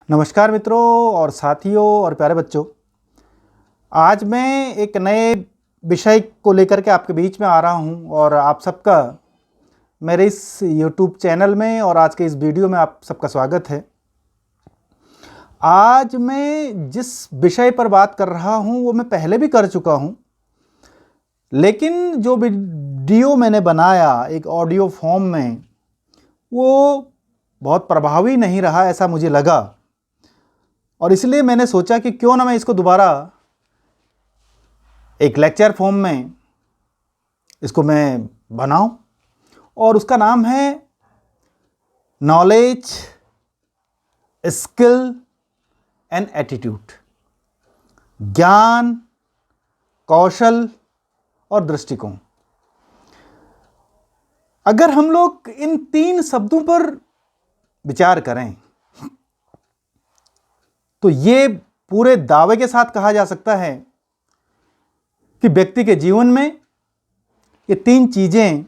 नमस्कार मित्रों और साथियों और प्यारे बच्चों। आज मैं एक नए विषय को लेकर के आपके बीच में आ रहा हूं और आप सबका मेरे इस YouTube चैनल में और आज के इस वीडियो में आप सबका स्वागत है। आज मैं जिस विषय पर बात कर रहा हूं वो मैं पहले भी कर चुका हूं, लेकिन जो वीडियो मैंने बनाया एक ऑडियो फॉर्म में वो बहुत प्रभावी नहीं रहा, ऐसा मुझे लगा और इसलिए मैंने सोचा कि क्यों ना मैं इसको दोबारा एक लेक्चर फॉर्म में इसको मैं बनाऊं और उसका नाम है नॉलेज, स्किल एंड एटीट्यूड। ज्ञान, कौशल और दृष्टिकोण। अगर हम लोग इन तीन शब्दों पर विचार करें तो ये पूरे दावे के साथ कहा जा सकता है कि व्यक्ति के जीवन में ये तीन चीजें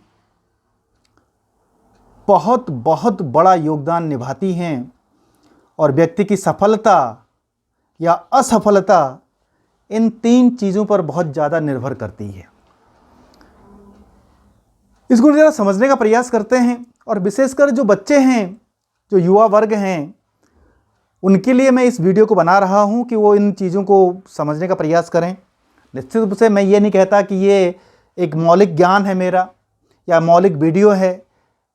बहुत बहुत बड़ा योगदान निभाती हैं और व्यक्ति की सफलता या असफलता इन तीन चीजों पर बहुत ज़्यादा निर्भर करती है। इसको जरा समझने का प्रयास करते हैं और विशेषकर जो बच्चे हैं, जो युवा वर्ग हैं, उनके लिए मैं इस वीडियो को बना रहा हूं कि वो इन चीज़ों को समझने का प्रयास करें। निश्चित रूप से मैं ये नहीं कहता कि ये एक मौलिक ज्ञान है मेरा या मौलिक वीडियो है।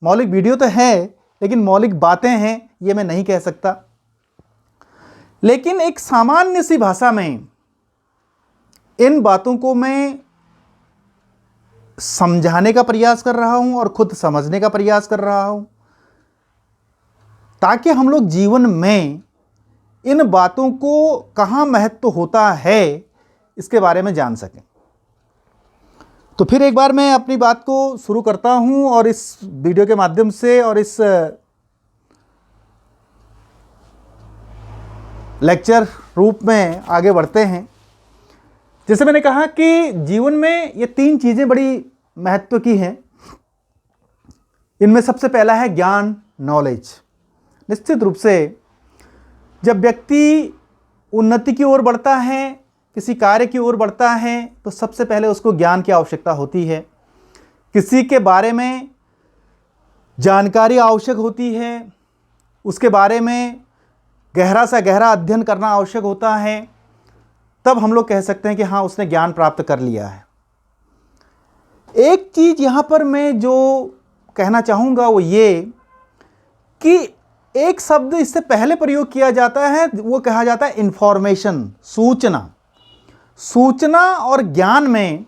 मौलिक वीडियो तो है लेकिन मौलिक बातें हैं ये मैं नहीं कह सकता, लेकिन एक सामान्य सी भाषा में इन बातों को मैं समझाने का प्रयास कर रहा हूं और खुद समझने का प्रयास कर रहा हूं ताकि हम लोग जीवन में इन बातों को कहाँ महत्व होता है इसके बारे में जान सकें। तो फिर एक बार मैं अपनी बात को शुरू करता हूं और इस वीडियो के माध्यम से और इस लेक्चर रूप में आगे बढ़ते हैं। जैसे मैंने कहा कि जीवन में ये तीन चीज़ें बड़ी महत्व की हैं। इनमें सबसे पहला है ज्ञान, नॉलेज। निश्चित रूप से जब व्यक्ति उन्नति की ओर बढ़ता है, किसी कार्य की ओर बढ़ता है, तो सबसे पहले उसको ज्ञान की आवश्यकता होती है। किसी के बारे में जानकारी आवश्यक होती है, उसके बारे में गहरा से गहरा अध्ययन करना आवश्यक होता है, तब हम लोग कह सकते हैं कि हाँ, उसने ज्ञान प्राप्त कर लिया है। एक चीज़ यहाँ पर मैं जो कहना चाहूँगा वो ये कि एक शब्द इससे पहले प्रयोग किया जाता है, वो कहा जाता है इंफॉर्मेशन, सूचना। सूचना और ज्ञान में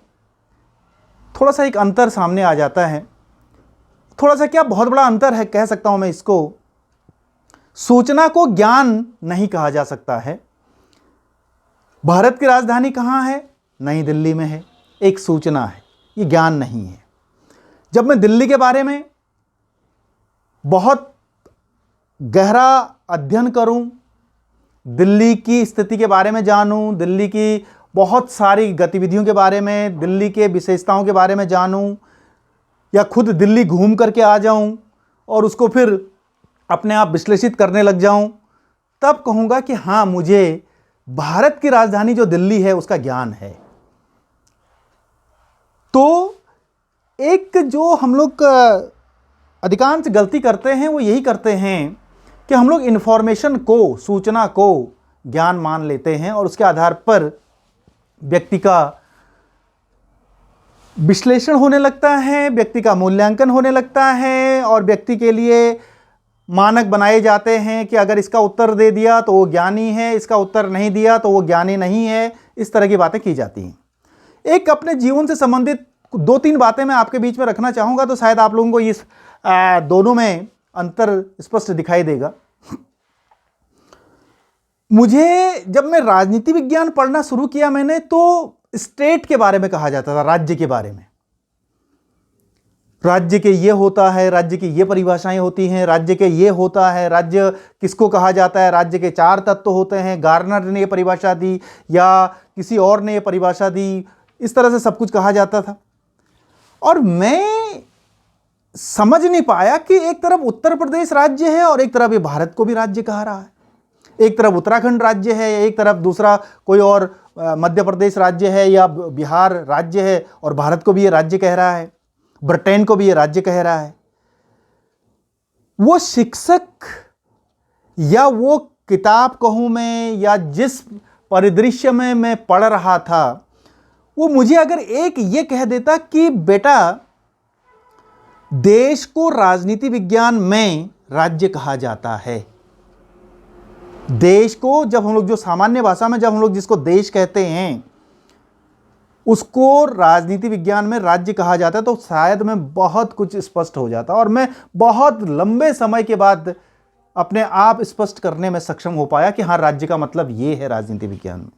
थोड़ा सा एक अंतर सामने आ जाता है। थोड़ा सा क्या, बहुत बड़ा अंतर है कह सकता हूं मैं इसको। सूचना को ज्ञान नहीं कहा जा सकता है। भारत की राजधानी कहाँ है? नई दिल्ली में है। एक सूचना है, ये ज्ञान नहीं है। जब मैं दिल्ली के बारे में बहुत गहरा अध्ययन करूं, दिल्ली की स्थिति के बारे में जानूं, दिल्ली की बहुत सारी गतिविधियों के बारे में, दिल्ली के विशेषताओं के बारे में जानूं, या खुद दिल्ली घूम करके आ जाऊं और उसको फिर अपने आप विश्लेषित करने लग जाऊं, तब कहूँगा कि हाँ, मुझे भारत की राजधानी जो दिल्ली है उसका ज्ञान है। तो एक जो हम लोग अधिकांश गलती करते हैं वो यही करते हैं कि हम लोग इन्फॉर्मेशन को, सूचना को ज्ञान मान लेते हैं और उसके आधार पर व्यक्ति का विश्लेषण होने लगता है, व्यक्ति का मूल्यांकन होने लगता है और व्यक्ति के लिए मानक बनाए जाते हैं कि अगर इसका उत्तर दे दिया तो वो ज्ञानी है, इसका उत्तर नहीं दिया तो वो ज्ञानी नहीं है। इस तरह की बातें की जाती हैं। एक अपने जीवन से संबंधित दो तीन बातें मैं आपके बीच में रखना चाहूँगा तो शायद आप लोगों को इस दोनों में अंतर स्पष्ट दिखाई देगा। मुझे जब मैं राजनीति विज्ञान पढ़ना शुरू किया मैंने, तो स्टेट के बारे में कहा जाता था, राज्य के बारे में। राज्य के ये होता है, राज्य की ये परिभाषाएं होती हैं, राज्य के ये होता है, राज्य किसको कहा जाता है, राज्य के 4 तत्व होते हैं, गार्नर ने ये परिभाषा दी या किसी और ने ये परिभाषा दी, इस तरह से सब कुछ कहा जाता था। और मैं समझ नहीं पाया कि एक तरफ उत्तर प्रदेश राज्य है और एक तरफ ये भारत को भी राज्य कहा रहा है। एक तरफ उत्तराखंड राज्य है, एक तरफ दूसरा कोई और मध्य प्रदेश राज्य है या बिहार राज्य है, और भारत को भी ये राज्य कह रहा है, ब्रिटेन को भी ये राज्य कह रहा है। वो शिक्षक या वो किताब कहूँ मैं, या जिस परिदृश्य में मैं पढ़ रहा था, वो मुझे अगर एक ये कह देता कि बेटा देश को राजनीति विज्ञान में राज्य कहा जाता है, देश को जब हम लोग जो सामान्य भाषा में जब हम लोग जिसको देश कहते हैं उसको राजनीति विज्ञान में राज्य कहा जाता है, तो शायद मैं बहुत कुछ स्पष्ट हो जाता और मैं बहुत लंबे समय के बाद अपने आप स्पष्ट करने में सक्षम हो पाया कि हाँ, राज्य का मतलब ये है राजनीति विज्ञान में।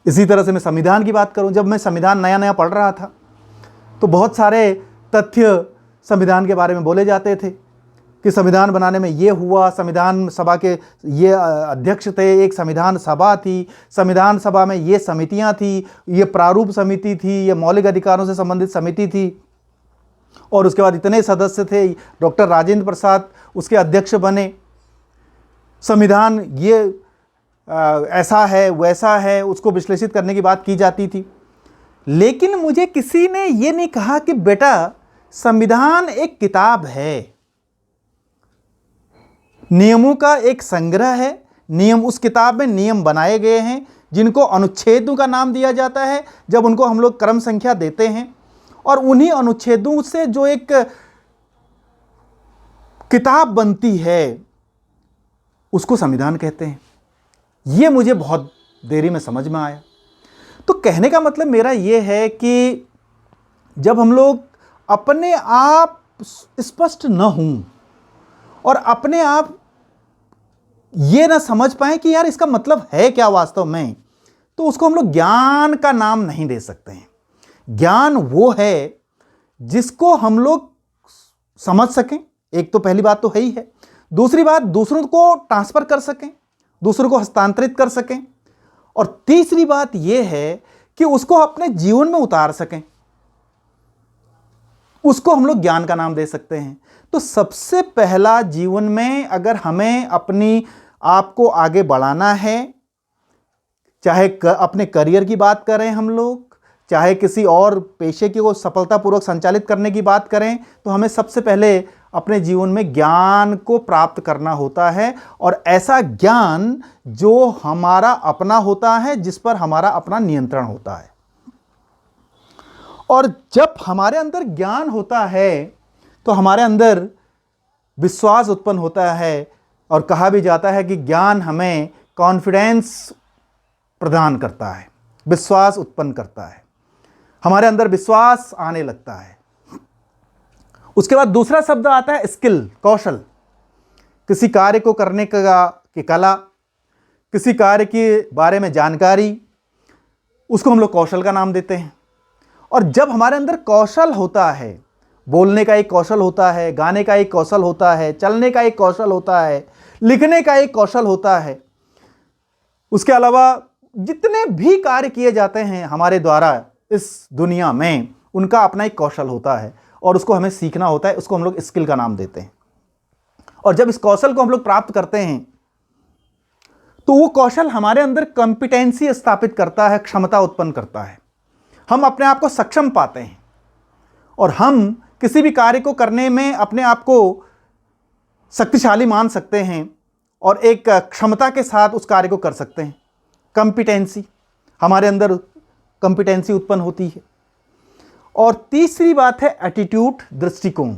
इसी तरह से मैं संविधान की बात करूं, जब मैं संविधान नया नया पढ़ रहा था तो बहुत सारे तथ्य संविधान के बारे में बोले जाते थे कि संविधान बनाने में ये हुआ, संविधान सभा के ये अध्यक्ष थे, एक संविधान सभा थी, संविधान सभा में ये समितियां थी, ये प्रारूप समिति थी, ये मौलिक अधिकारों से संबंधित समिति थी, और उसके बाद इतने सदस्य थे, डॉक्टर राजेंद्र प्रसाद उसके अध्यक्ष बने। संविधान ये ऐसा है वैसा है, उसको विश्लेषित करने की बात की जाती थी। लेकिन मुझे किसी ने ये नहीं कहा कि बेटा संविधान एक किताब है, नियमों का एक संग्रह है, नियम उस किताब में नियम बनाए गए हैं जिनको अनुच्छेदों का नाम दिया जाता है जब उनको हम लोग क्रम संख्या देते हैं, और उन्हीं अनुच्छेदों से जो एक किताब बनती है उसको संविधान कहते हैं। ये मुझे बहुत देरी में समझ में आया। तो कहने का मतलब मेरा ये है कि जब हम लोग अपने आप स्पष्ट न हों और अपने आप ये ना समझ पाएं कि यार इसका मतलब है क्या वास्तव में, तो उसको हम लोग ज्ञान का नाम नहीं दे सकते हैं। ज्ञान वो है जिसको हम लोग समझ सकें, एक तो पहली बात तो है ही है, दूसरी बात दूसरों को ट्रांसफर कर सकें, दूसरों को हस्तांतरित कर सकें, और तीसरी बात यह है कि उसको अपने जीवन में उतार सकें, उसको हम लोग ज्ञान का नाम दे सकते हैं। तो सबसे पहला जीवन में अगर हमें अपनी आप को आगे बढ़ाना है, चाहे अपने करियर की बात करें हम लोग, चाहे किसी और पेशे की को सफलतापूर्वक संचालित करने की बात करें, तो हमें सबसे पहले अपने जीवन में ज्ञान को प्राप्त करना होता है, और ऐसा ज्ञान जो हमारा अपना होता है, जिस पर हमारा अपना नियंत्रण होता है। और जब हमारे अंदर ज्ञान होता है तो हमारे अंदर विश्वास उत्पन्न होता है, और कहा भी जाता है कि ज्ञान हमें कॉन्फिडेंस प्रदान करता है, विश्वास उत्पन्न करता है, हमारे अंदर विश्वास आने लगता है। उसके बाद दूसरा शब्द आता है स्किल, कौशल। किसी कार्य को करने की कला, किसी कार्य के बारे में जानकारी, उसको हम लोग कौशल का नाम देते हैं। और जब हमारे अंदर कौशल होता है, बोलने का एक कौशल होता है, गाने का एक कौशल होता है, चलने का एक कौशल होता है, लिखने का एक कौशल होता है, उसके अलावा जितने भी कार्य किए जाते हैं हमारे द्वारा इस दुनिया में, उनका अपना एक कौशल होता है और उसको हमें सीखना होता है, उसको हम लोग स्किल का नाम देते हैं। और जब इस कौशल को हम लोग प्राप्त करते हैं तो वो कौशल हमारे अंदर कॉम्पिटेंसी स्थापित करता है, क्षमता उत्पन्न करता है, हम अपने आप को सक्षम पाते हैं और हम किसी भी कार्य को करने में अपने आप को शक्तिशाली मान सकते हैं और एक क्षमता के साथ उस कार्य को कर सकते हैं। कॉम्पिटेंसी, हमारे अंदर कॉम्पिटेंसी उत्पन्न होती है। और तीसरी बात है एटीट्यूड, दृष्टिकोण।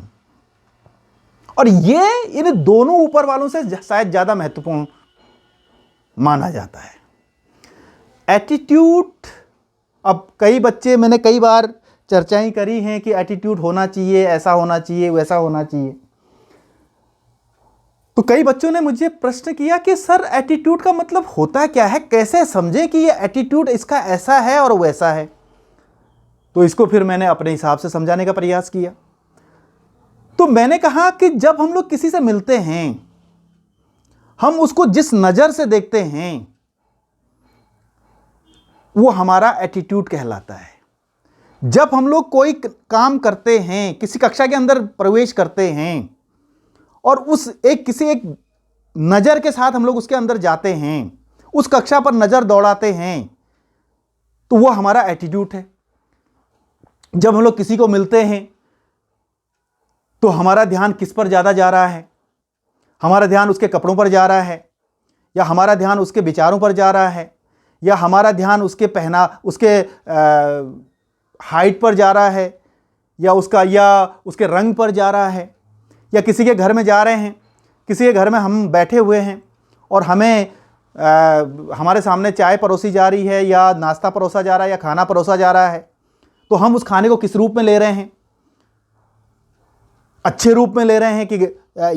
और ये इन दोनों ऊपर वालों से शायद ज़्यादा महत्वपूर्ण माना जाता है। एटीट्यूड, अब कई बच्चे, मैंने कई बार चर्चाएं करी हैं कि एटीट्यूड होना चाहिए, ऐसा होना चाहिए, वैसा होना चाहिए। तो कई बच्चों ने मुझे प्रश्न किया कि सर एटीट्यूड का मतलब होता क्या है, कैसे समझे कि ये एटीट्यूड इसका ऐसा है और वैसा है। तो इसको फिर मैंने अपने हिसाब से समझाने का प्रयास किया। तो मैंने कहा कि जब हम लोग किसी से मिलते हैं, हम उसको जिस नज़र से देखते हैं वो हमारा एटीट्यूड कहलाता है। जब हम लोग कोई काम करते हैं, किसी कक्षा के अंदर प्रवेश करते हैं और किसी एक नज़र के साथ हम लोग उसके अंदर जाते हैं, उस कक्षा पर नज़र दौड़ाते हैं, तो वो हमारा एटीट्यूड है। जब हम लोग किसी को मिलते हैं तो हमारा ध्यान किस पर ज़्यादा जा रहा है? हमारा ध्यान उसके कपड़ों पर जा रहा है, या हमारा ध्यान उसके विचारों पर जा रहा है, या हमारा ध्यान उसके उसके हाइट पर जा रहा है, या उसके रंग पर जा रहा है? या किसी के घर में जा रहे हैं, किसी के घर में हम बैठे हुए हैं और हमें हमारे सामने चाय परोसी जा रही है, या नाश्ता परोसा जा रहा है, या खाना परोसा जा रहा है, तो हम उस खाने को किस रूप में ले रहे हैं? अच्छे रूप में ले रहे हैं कि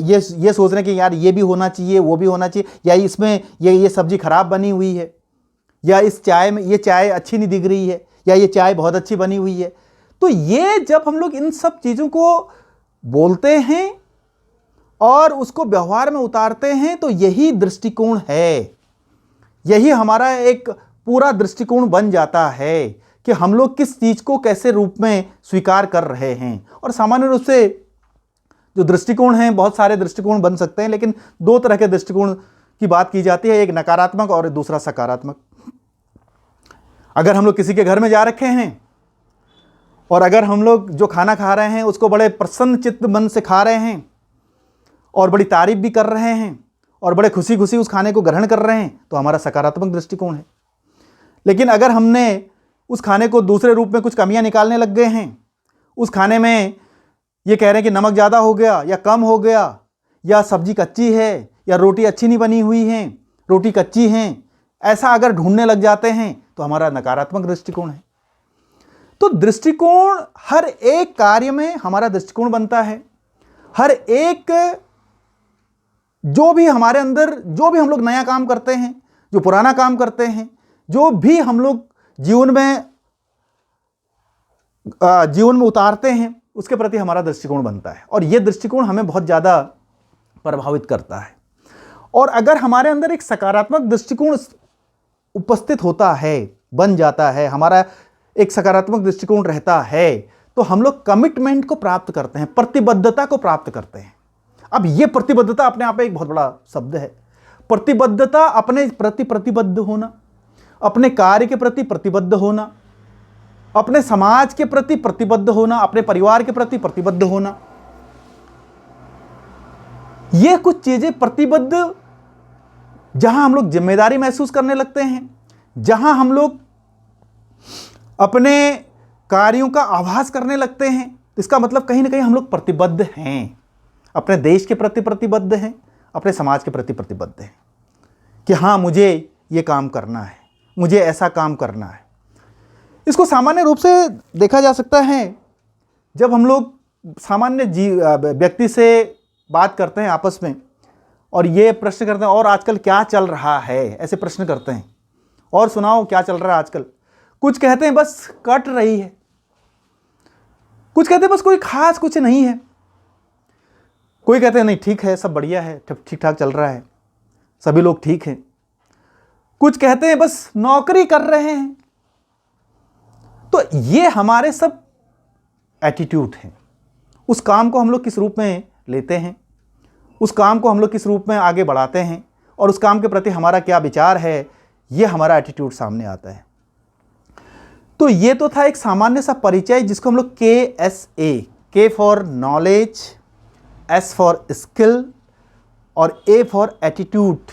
ये सोच रहे हैं कि यार ये भी होना चाहिए, वो भी होना चाहिए, या इसमें ये सब्जी खराब बनी हुई है, या इस चाय में ये चाय अच्छी नहीं दिख रही है, या ये चाय बहुत अच्छी बनी हुई है। तो ये जब हम लोग इन सब चीज़ों को बोलते हैं और उसको व्यवहार में उतारते हैं, तो यही दृष्टिकोण है, यही हमारा एक पूरा दृष्टिकोण बन जाता है कि हम लोग किस चीज़ को कैसे रूप में स्वीकार कर रहे हैं। और सामान्य रूप से जो दृष्टिकोण हैं, बहुत सारे दृष्टिकोण बन सकते हैं, लेकिन दो तरह के दृष्टिकोण की बात की जाती है, एक नकारात्मक और दूसरा सकारात्मक। अगर हम लोग किसी के घर में जा रखे हैं और अगर हम लोग जो खाना खा रहे हैं उसको बड़े प्रसन्न चित्त मन से खा रहे हैं और बड़ी तारीफ भी कर रहे हैं और बड़े खुशी खुशी उस खाने को ग्रहण कर रहे हैं, तो हमारा सकारात्मक दृष्टिकोण है। लेकिन अगर हमने उस खाने को दूसरे रूप में कुछ कमियां निकालने लग गए हैं, उस खाने में ये कह रहे हैं कि नमक ज़्यादा हो गया या कम हो गया, या सब्जी कच्ची है, या रोटी अच्छी नहीं बनी हुई है, रोटी कच्ची है, ऐसा अगर ढूंढने लग जाते हैं, तो हमारा नकारात्मक दृष्टिकोण है। तो दृष्टिकोण हर एक कार्य में हमारा दृष्टिकोण बनता है। हर एक जो भी हमारे अंदर, जो भी हम लोग नया काम करते हैं, जो पुराना काम करते हैं, जो भी हम लोग जीवन में उतारते हैं, उसके प्रति हमारा दृष्टिकोण बनता है। और यह दृष्टिकोण हमें बहुत ज़्यादा प्रभावित करता है। और अगर हमारे अंदर एक सकारात्मक दृष्टिकोण उपस्थित होता है, बन जाता है, हमारा एक सकारात्मक दृष्टिकोण रहता है, तो हम लोग कमिटमेंट को प्राप्त करते हैं, प्रतिबद्धता को प्राप्त करते हैं। अब ये प्रतिबद्धता अपने आप में एक बहुत बड़ा शब्द है। प्रतिबद्धता, अपने प्रति प्रतिबद्ध होना, अपने कार्य के प्रति प्रतिबद्ध होना, अपने समाज के प्रति प्रतिबद्ध होना, अपने परिवार के प्रति प्रतिबद्ध होना। ये कुछ चीजें प्रतिबद्ध, जहां हम लोग जिम्मेदारी महसूस करने लगते हैं, जहां हम लोग अपने कार्यों का आभास करने लगते हैं, तो इसका मतलब कहीं ना कहीं हम लोग प्रतिबद्ध हैं, अपने देश के प्रति प्रतिबद्ध हैं, अपने समाज के प्रति प्रतिबद्ध हैं कि हाँ, मुझे ये काम करना है, मुझे ऐसा काम करना है। इसको सामान्य रूप से देखा जा सकता है जब हम लोग सामान्य व्यक्ति से बात करते हैं आपस में, और ये प्रश्न करते हैं, और आजकल क्या चल रहा है, ऐसे प्रश्न करते हैं, और सुनाओ क्या चल रहा है आजकल। कुछ कहते हैं बस कट रही है, कुछ कहते हैं बस कोई खास कुछ नहीं है, कोई कहते हैं नहीं ठीक है, सब बढ़िया है, ठीक ठाक चल रहा है, सभी लोग ठीक हैं। कुछ कहते हैं बस नौकरी कर रहे हैं। तो ये हमारे सब एटीट्यूड हैं। उस काम को हम लोग किस रूप में लेते हैं, उस काम को हम लोग किस रूप में आगे बढ़ाते हैं, और उस काम के प्रति हमारा क्या विचार है, ये हमारा एटीट्यूड सामने आता है। तो ये तो था एक सामान्य सा परिचय, जिसको हम लोग KSA, K for knowledge, S for skill और A फॉर एटीट्यूड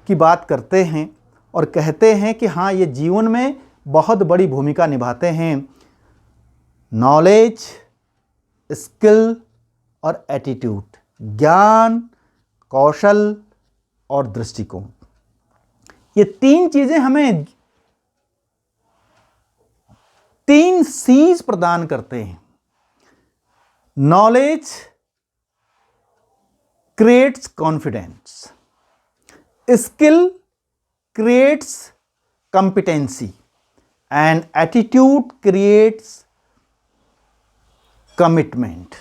की बात करते हैं, और कहते हैं कि हाँ, ये जीवन में बहुत बड़ी भूमिका निभाते हैं। नॉलेज, स्किल और एटीट्यूड, ज्ञान, कौशल और दृष्टिकोण, ये तीन चीजें हमें 3 C's प्रदान करते हैं। Knowledge creates confidence, skill creates competency, and attitude creates commitment.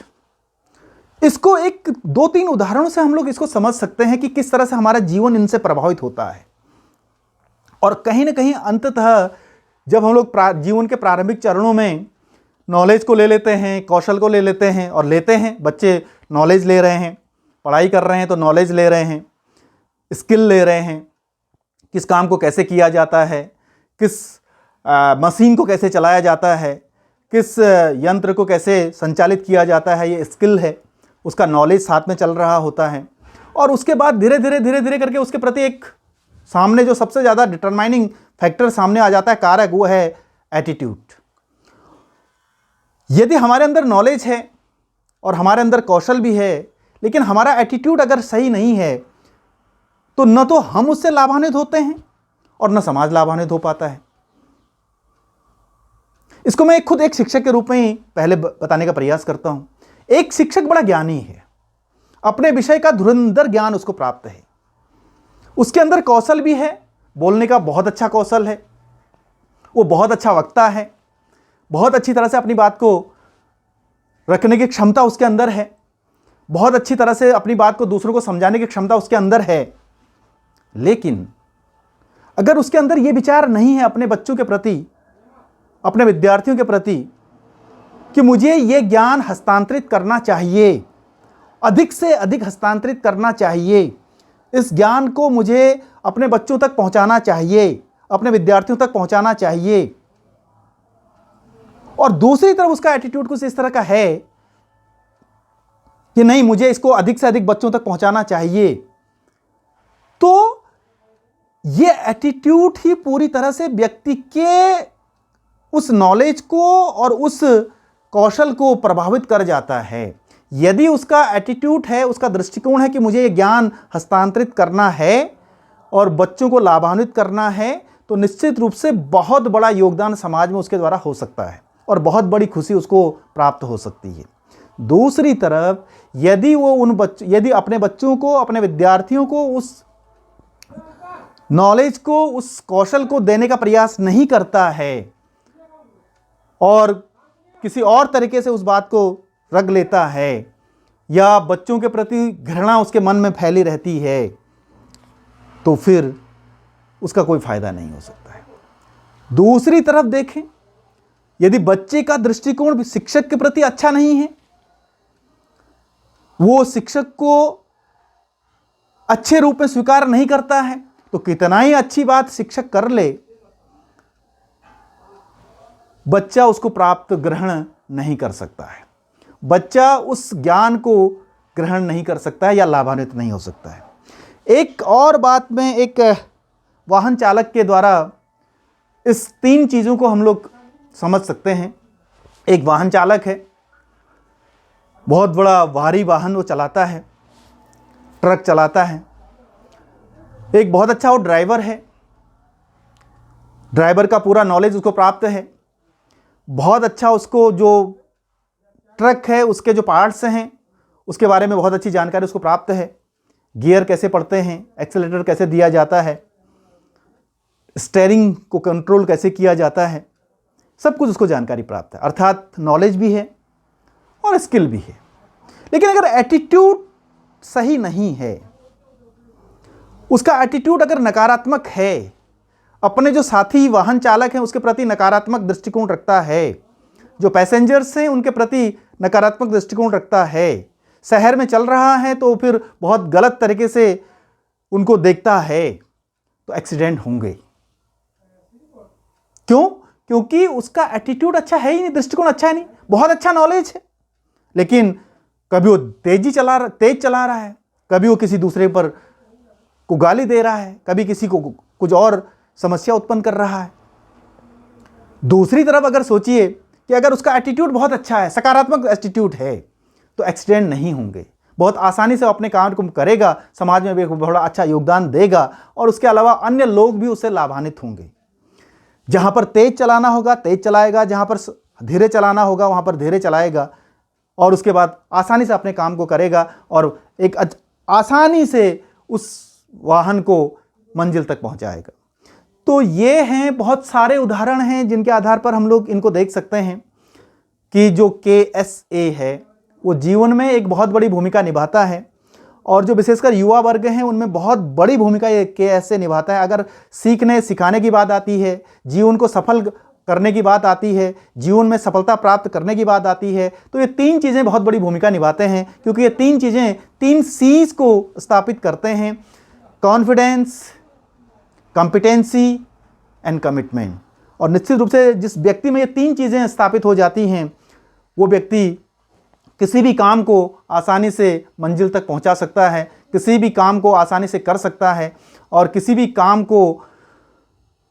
इसको एक 2-3 उदाहरणों से हम लोग इसको समझ सकते हैं कि किस तरह से हमारा जीवन इनसे प्रभावित होता है। और कहीं ना कहीं अंततः जब हम लोग जीवन के प्रारंभिक चरणों में नॉलेज को ले लेते हैं, कौशल को ले लेते हैं, और लेते हैं, बच्चे नॉलेज ले रहे हैं, पढ़ाई कर रहे हैं तो नॉलेज ले रहे हैं, स्किल ले रहे हैं, किस काम को कैसे किया जाता है, किस मशीन को कैसे चलाया जाता है, किस यंत्र को कैसे संचालित किया जाता है, ये स्किल है, उसका नॉलेज साथ में चल रहा होता है। और उसके बाद धीरे धीरे करके उसके प्रति एक सामने जो सबसे ज़्यादा डिटरमाइनिंग फैक्टर सामने आ जाता है, कारक, वो है एटीट्यूड। यदि हमारे अंदर नॉलेज है और हमारे अंदर कौशल भी है, लेकिन हमारा एटीट्यूड अगर सही नहीं है, तो न तो हम उससे लाभान्वित होते हैं और न समाज लाभान्वित हो पाता है। इसको मैं खुद एक शिक्षक के रूप में ही पहले बताने का प्रयास करता हूं। एक शिक्षक बड़ा ज्ञानी है, अपने विषय का धुरंधर ज्ञान उसको प्राप्त है, उसके अंदर कौशल भी है, बोलने का बहुत अच्छा कौशल है, वो बहुत अच्छा वक्ता है, बहुत अच्छी तरह से अपनी बात को रखने की क्षमता उसके अंदर है, बहुत अच्छी तरह से अपनी बात को दूसरों को समझाने की क्षमता उसके अंदर है। लेकिन अगर उसके अंदर ये विचार नहीं है अपने बच्चों के प्रति, अपने विद्यार्थियों के प्रति, कि मुझे ये ज्ञान हस्तांतरित करना चाहिए, अधिक से अधिक हस्तांतरित करना चाहिए, इस ज्ञान को मुझे अपने बच्चों तक पहुंचाना चाहिए, अपने विद्यार्थियों तक पहुंचाना चाहिए, और दूसरी तरफ उसका एटीट्यूड कुछ इस तरह का है कि नहीं, मुझे इसको अधिक से अधिक बच्चों तक पहुंचाना चाहिए, तो ये एटीट्यूड ही पूरी तरह से व्यक्ति के उस नॉलेज को और उस कौशल को प्रभावित कर जाता है। यदि उसका एटीट्यूड है, उसका दृष्टिकोण है कि मुझे ये ज्ञान हस्तांतरित करना है और बच्चों को लाभान्वित करना है, तो निश्चित रूप से बहुत बड़ा योगदान समाज में उसके द्वारा हो सकता है और बहुत बड़ी खुशी उसको प्राप्त हो सकती है। दूसरी तरफ यदि वो यदि अपने बच्चों को, अपने विद्यार्थियों को उस नॉलेज को, उस कौशल को देने का प्रयास नहीं करता है और किसी और तरीके से उस बात को रख लेता है, या बच्चों के प्रति घृणा उसके मन में फैली रहती है, तो फिर उसका कोई फायदा नहीं हो सकता है। दूसरी तरफ देखें, यदि बच्चे का दृष्टिकोण शिक्षक के प्रति अच्छा नहीं है, वो शिक्षक को अच्छे रूप में स्वीकार नहीं करता है, तो कितना ही अच्छी बात शिक्षक कर ले, बच्चा उसको प्राप्त ग्रहण नहीं कर सकता है, बच्चा उस ज्ञान को ग्रहण नहीं कर सकता है या लाभान्वित नहीं हो सकता है। एक और बात में, एक वाहन चालक के द्वारा इस तीन चीज़ों को हम लोग समझ सकते हैं। एक वाहन चालक है, बहुत बड़ा भारी वाहन वो चलाता है, ट्रक चलाता है। एक बहुत अच्छा वो ड्राइवर है, ड्राइवर का पूरा नॉलेज उसको प्राप्त है, बहुत अच्छा उसको जो ट्रक है उसके जो पार्ट्स हैं उसके बारे में बहुत अच्छी जानकारी उसको प्राप्त है, गियर कैसे पड़ते हैं, एक्सेलेरेटर कैसे दिया जाता है, स्टीयरिंग को कंट्रोल कैसे किया जाता है, सब कुछ उसको जानकारी प्राप्त है। अर्थात नॉलेज भी है और स्किल भी है। लेकिन अगर एटीट्यूड सही नहीं है, उसका एटीट्यूड अगर नकारात्मक है, अपने जो साथी वाहन चालक हैं उसके प्रति नकारात्मक दृष्टिकोण रखता है, जो पैसेंजर्स हैं उनके प्रति नकारात्मक दृष्टिकोण रखता है, शहर में चल रहा है तो फिर बहुत गलत तरीके से उनको देखता है, तो एक्सीडेंट होंगे। क्यों? क्योंकि उसका एटीट्यूड अच्छा है ही नहीं, दृष्टिकोण अच्छा है नहीं। बहुत अच्छा नॉलेज है, लेकिन कभी वो तेज चला रहा है, कभी वो किसी दूसरे पर को गाली दे रहा है, कभी किसी को कुछ और समस्या उत्पन्न कर रहा है। दूसरी तरफ अगर सोचिए कि अगर उसका एटीट्यूड बहुत अच्छा है, सकारात्मक एटीट्यूड है, तो एक्सीडेंट नहीं होंगे, बहुत आसानी से अपने काम को करेगा, समाज में भी बड़ा अच्छा योगदान देगा और उसके अलावा अन्य लोग भी उससे लाभान्वित होंगे। जहाँ पर तेज चलाना होगा तेज चलाएगा, जहाँ पर धीरे चलाना होगा वहाँ पर धीरे चलाएगा और उसके बाद आसानी से अपने काम को करेगा और एक आसानी से उस वाहन को मंजिल तक पहुँचाएगा। तो ये हैं बहुत सारे उदाहरण हैं जिनके आधार पर हम लोग इनको देख सकते हैं कि जो KSA है वो जीवन में एक बहुत बड़ी भूमिका निभाता है और जो विशेषकर युवा वर्ग हैं उनमें बहुत बड़ी भूमिका ये KSA निभाता है। अगर सीखने सिखाने की बात आती है, जीवन को सफल करने की बात आती है, जीवन में सफलता प्राप्त करने की बात आती है, तो ये तीन चीज़ें बहुत बड़ी भूमिका निभाते हैं, क्योंकि ये तीन चीज़ें 3 C's को स्थापित करते हैं। Confidence, competency and commitment. और निश्चित रूप से जिस व्यक्ति में ये तीन चीज़ें स्थापित हो जाती हैं, वो व्यक्ति किसी भी काम को आसानी से मंजिल तक पहुंचा सकता है, किसी भी काम को आसानी से कर सकता है और किसी भी काम को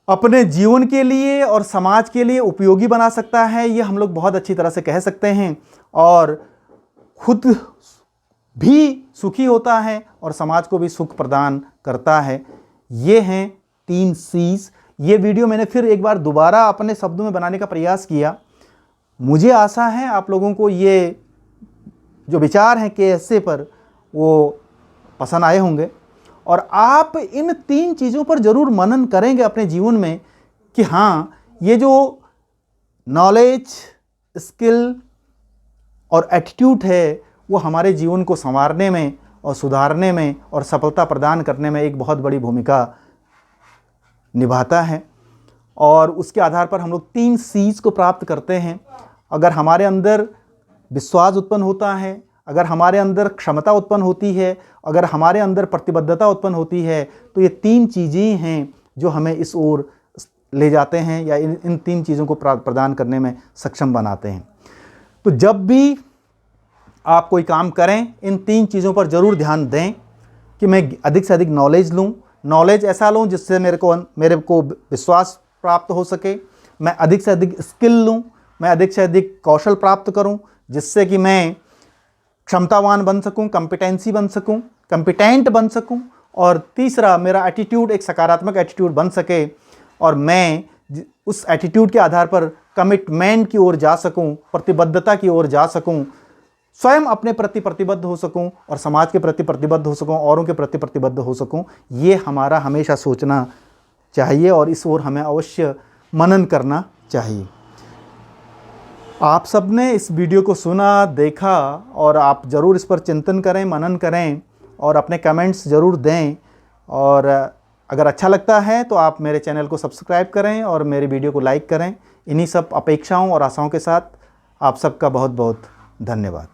अपने जीवन के लिए और समाज के लिए उपयोगी बना सकता है। ये हम लोग बहुत अच्छी तरह से कह सकते हैं और खुद भी सुखी होता है और समाज को भी सुख प्रदान करता है। ये हैं 3 C's। ये वीडियो मैंने फिर एक बार दोबारा अपने शब्दों में बनाने का प्रयास किया। मुझे आशा है आप लोगों को ये जो विचार हैं KSA पर वो पसंद आए होंगे और आप इन 3 चीज़ों पर ज़रूर मनन करेंगे अपने जीवन में कि हाँ, ये जो नॉलेज, स्किल और एटीट्यूड है वो हमारे जीवन को संवारने में और सुधारने में और सफलता प्रदान करने में एक बहुत बड़ी भूमिका निभाता है। और उसके आधार पर हम लोग 3 C's को प्राप्त करते हैं। अगर हमारे अंदर विश्वास उत्पन्न होता है, अगर हमारे अंदर क्षमता उत्पन्न होती है, अगर हमारे अंदर प्रतिबद्धता उत्पन्न होती है, तो ये 3 चीज़ें हैं जो हमें इस ओर ले जाते हैं या इन 3 चीज़ों को प्रदान करने में सक्षम बनाते हैं। तो जब भी आप कोई काम करें, इन 3 चीज़ों पर ज़रूर ध्यान दें कि मैं अधिक से अधिक नॉलेज लूँ, नॉलेज ऐसा लूँ जिससे मेरे को विश्वास प्राप्त हो सके। मैं अधिक से अधिक स्किल लूँ, मैं अधिक से अधिक कौशल प्राप्त करूँ जिससे कि मैं क्षमतावान बन सकूं, कॉम्पिटेंसी बन सकूं, कॉम्पिटेंट बन सकूं। और तीसरा, मेरा एटीट्यूड एक सकारात्मक एटीट्यूड बन सके और मैं उस एटीट्यूड के आधार पर कमिटमेंट की ओर जा सकूं, प्रतिबद्धता की ओर जा सकूं, स्वयं अपने प्रति प्रतिबद्ध हो सकूं और समाज के प्रति प्रतिबद्ध हो सकूं, औरों के प्रति प्रतिबद्ध हो सकूं। ये हमारा हमेशा सोचना चाहिए और इस ओर हमें अवश्य मनन करना चाहिए। आप सब ने इस वीडियो को सुना, देखा और आप ज़रूर इस पर चिंतन करें, मनन करें और अपने कमेंट्स ज़रूर दें। और अगर अच्छा लगता है तो आप मेरे चैनल को सब्सक्राइब करें और मेरी वीडियो को लाइक करें। इन्हीं सब अपेक्षाओं और आशाओं के साथ आप सबका बहुत बहुत धन्यवाद।